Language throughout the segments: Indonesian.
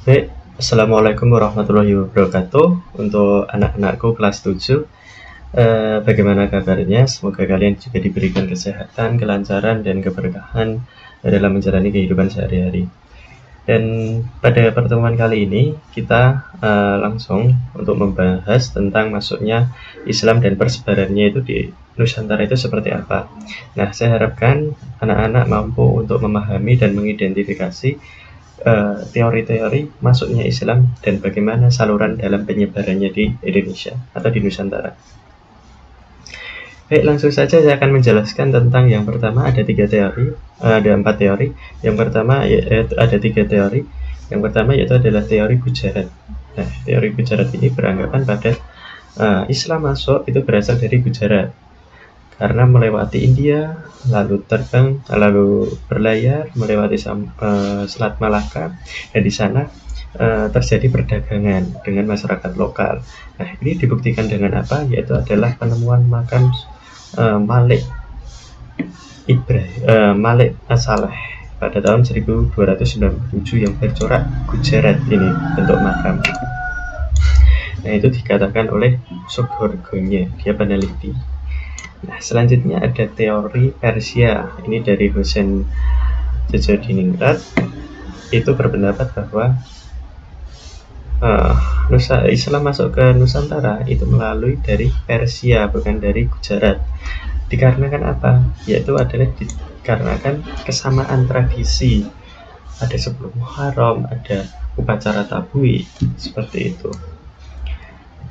Baik, Assalamualaikum warahmatullahi wabarakatuh. Untuk anak-anakku kelas 7, bagaimana kabarnya? Semoga kalian juga diberikan kesehatan, kelancaran, dan keberkahan dalam menjalani kehidupan sehari-hari. Dan pada pertemuan kali ini, kita langsung untuk membahas tentang masuknya Islam dan persebarannya itu di Nusantara itu seperti apa. Nah, saya harapkan anak-anak mampu untuk memahami dan mengidentifikasi teori-teori masuknya Islam dan bagaimana saluran dalam penyebarannya di Indonesia atau di Nusantara. Baik, langsung saja saya akan menjelaskan tentang yang pertama ada 3 teori, ada 4 teori. Yang pertama yaitu ada 3 teori. Yang pertama yaitu adalah teori Gujarat. Nah, teori Gujarat ini beranggapan pada Islam masuk itu berasal dari Gujarat karena melewati India, lalu terbang, lalu berlayar melewati Selat Malaka, dan di sana terjadi perdagangan dengan masyarakat lokal. Nah, ini dibuktikan dengan apa? Yaitu adalah penemuan makam Malik Malik As-Saleh pada tahun 1297 yang bercorak Gujarat ini bentuk makam. Nah, itu dikatakan oleh Sugorgonya, dia peneliti. Nah, selanjutnya ada teori Persia. Ini dari Hussein Jojodiningrat. Itu berpendapat bahwa Islam masuk ke Nusantara itu melalui dari Persia, bukan dari Gujarat. Dikarenakan apa? Yaitu adalah dikarenakan kesamaan tradisi. Ada sebelum Muharram, ada upacara tabui, seperti itu.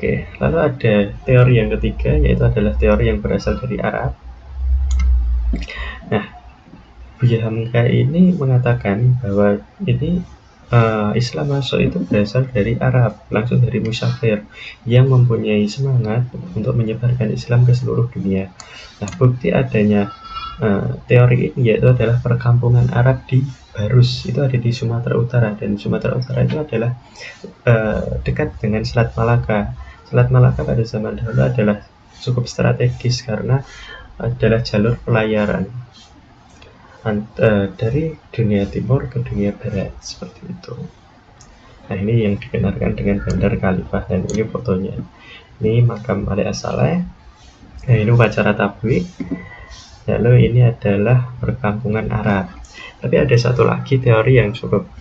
Oke, lalu ada teori yang ketiga, yaitu adalah teori yang berasal dari Arab. Nah, Buya Hamka ini mengatakan bahwa ini Islam masuk itu berasal dari Arab, langsung dari Musafir yang mempunyai semangat untuk menyebarkan Islam ke seluruh dunia. Nah, bukti adanya teori ini yaitu adalah perkampungan Arab di Barus, itu ada di Sumatera Utara, dan Sumatera Utara itu adalah dekat dengan Selat Malaka. Selat Malaka pada zaman dahulu adalah cukup strategis karena adalah jalur pelayaran dari dunia timur ke dunia barat, seperti itu. Nah, ini yang dikenalkan dengan Bandar Khalifah, dan ini fotonya. Ini makam Malik As-Saleh. Nah, ini upacara tabui. Lalu ini adalah perkampungan Arab. Tapi ada satu lagi teori yang cukup,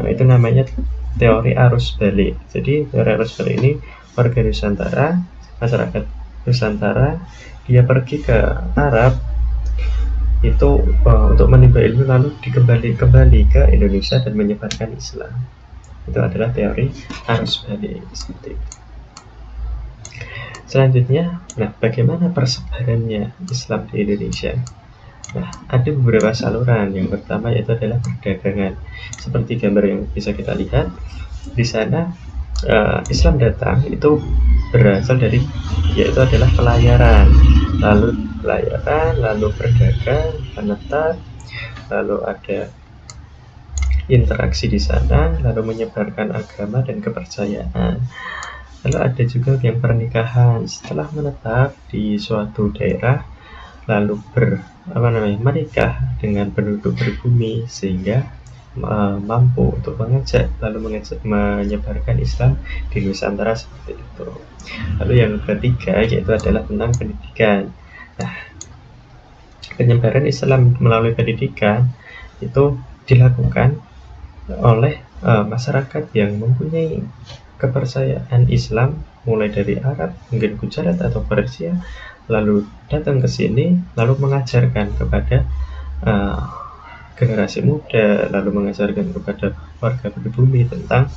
itu namanya teori arus balik. Jadi teori arus balik ini warga Nusantara, masyarakat Nusantara, dia pergi ke Arab itu untuk menimba ilmu, lalu kembali ke Indonesia dan menyebarkan Islam. Itu adalah teori arus balik, seperti itu. Selanjutnya, nah, bagaimana persebarannya Islam di Indonesia? Nah, ada beberapa saluran. Yang pertama yaitu adalah perdagangan. Seperti gambar yang bisa kita lihat di sana, Islam datang itu berasal dari, yaitu adalah pelayaran, lalu berdagang, menetap, lalu ada interaksi di sana, lalu menyebarkan agama dan kepercayaan. Lalu ada juga yang pernikahan setelah menetap di suatu daerah, lalu menikah dengan penduduk pribumi sehingga mampu untuk menyebarkan Islam di Nusantara, seperti itu. Lalu yang ketiga yaitu adalah tentang pendidikan. Nah, penyebaran Islam melalui pendidikan itu dilakukan oleh masyarakat yang mempunyai kepercayaan Islam, mulai dari Arab, mungkin Gujarat atau Persia, lalu datang ke sini, lalu mengajarkan kepada generasi muda, lalu mengajarkan kepada warga pribumi tentang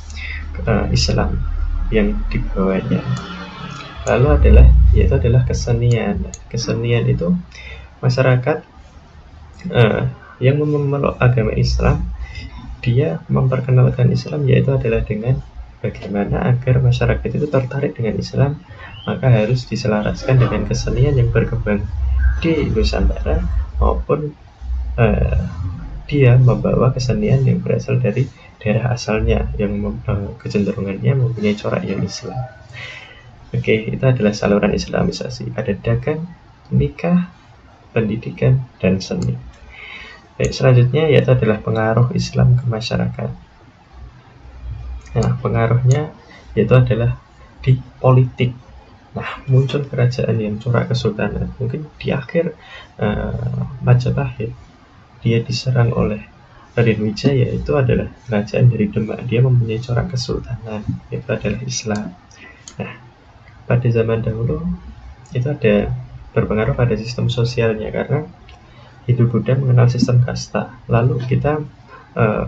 Islam yang dibawanya. Lalu yaitu adalah kesenian. Kesenian itu masyarakat yang memeluk agama Islam, dia memperkenalkan Islam, yaitu adalah dengan bagaimana agar masyarakat itu tertarik dengan Islam, maka harus diselaraskan dengan kesenian yang berkembang di Nusantara, maupun dia membawa kesenian yang berasal dari daerah asalnya yang kecenderungannya mempunyai corak yang Islam. Oke, itu adalah saluran Islamisasi. Ada dagang, nikah, pendidikan, dan seni. Baik, selanjutnya yaitu adalah pengaruh Islam ke masyarakat. Nah, pengaruhnya itu adalah di politik. Nah, muncul kerajaan yang corak kesultanan. Mungkin di akhir Majapahit dia diserang oleh Raden Wijaya, itu adalah kerajaan dari Demak. Dia mempunyai corak kesultanan, itu adalah Islam. Nah, pada zaman dahulu itu ada berpengaruh pada sistem sosialnya, karena Hindu Buddha mengenal sistem kasta. Lalu kita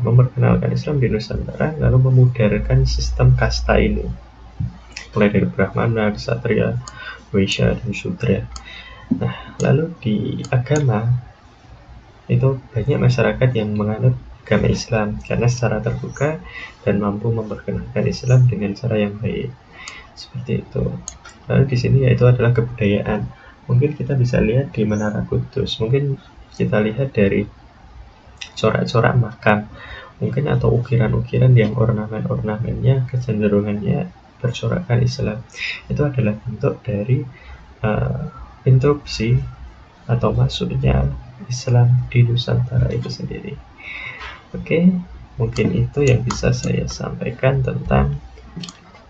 memperkenalkan Islam di Nusantara, lalu memudarkan sistem kasta ini, mulai dari Brahmana, Ksatria, Waisya, dan Shudra. Nah, lalu di agama itu banyak masyarakat yang menganut agama Islam karena secara terbuka dan mampu memperkenalkan Islam dengan cara yang baik, seperti itu. Lalu di sini yaitu adalah kebudayaan. Mungkin kita bisa lihat di Menara Kudus, mungkin kita lihat dari corak-corak makam, mungkin, atau ukiran-ukiran yang ornamen-ornamennya kecenderungannya bercorakkan Islam. Itu adalah bentuk dari interupsi atau masuknya Islam di Nusantara itu sendiri. Oke, mungkin itu yang bisa saya sampaikan tentang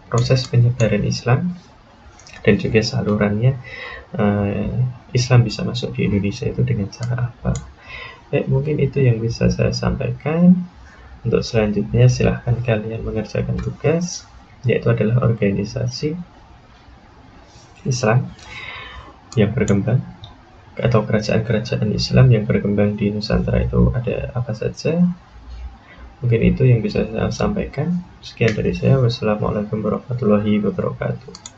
proses penyebaran Islam dan juga salurannya. Islam bisa masuk di Indonesia itu dengan cara apa. Mungkin itu yang bisa saya sampaikan. Untuk selanjutnya silahkan kalian mengerjakan tugas, yaitu adalah organisasi Islam yang berkembang atau kerajaan-kerajaan Islam yang berkembang di Nusantara itu ada apa saja. Mungkin itu yang bisa saya sampaikan. Sekian dari saya. Wassalamualaikum warahmatullahi wabarakatuh.